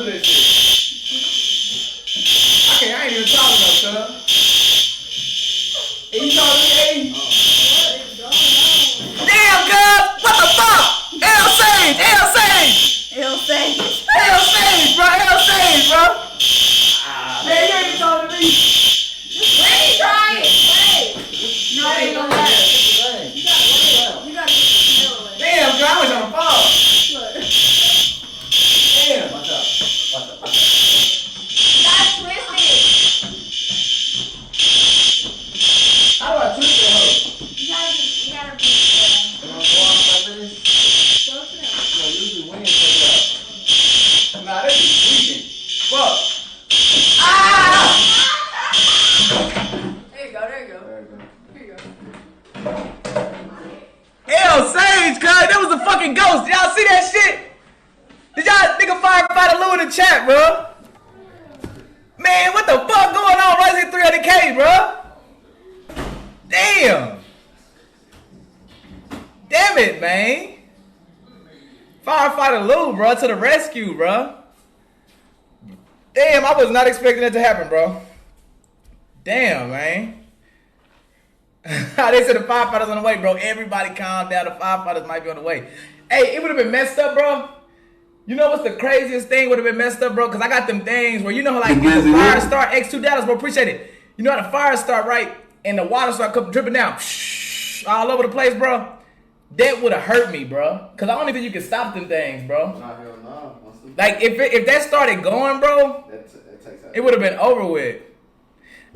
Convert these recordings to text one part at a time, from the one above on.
this shit. I ain't even talking about stuff. Hey, you talking to me? Damn, cuz! What the fuck? L Sage, bro. Man, you ain't talking to me. Let me try it. Wait. No, I ain't gonna lie. You gotta get the middle way. Damn, girl, I was on the phone. Look. Damn. Watch out. You gotta twist it. How do I twist that hoe? You gotta be Am I going off like this? go to them. No, usually wind take it out. Nah, this is tweaking. Fuck. Ah! There you go. L Sage, cuz that was a fucking ghost. Y'all see that shit? Did y'all nigga firefighter Lou in the chat, bro? Man, what the fuck going on? Rising 300K, bro. Damn it, man. Firefighter Lou, bro, to the rescue, bro. Damn, I was not expecting that to happen, bro. Damn, man. They said the firefighters on the way, bro. Everybody calm down. The firefighters might be on the way. Hey, it would have been messed up, bro. You know what's the craziest thing would have been messed up, bro? Because I got them things where, you know, like, the fire start, X2 Dallas, bro, appreciate it. You know how the fire start, right? And the water start dripping down all over the place, bro. That would have hurt me, bro. Because I don't even think you can stop them things, bro. Nah, hell no. Like, if that started going, bro, it would have been over with.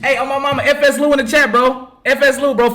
Hey, on my mama, FS Lou in the chat, bro. FS Lou, bro.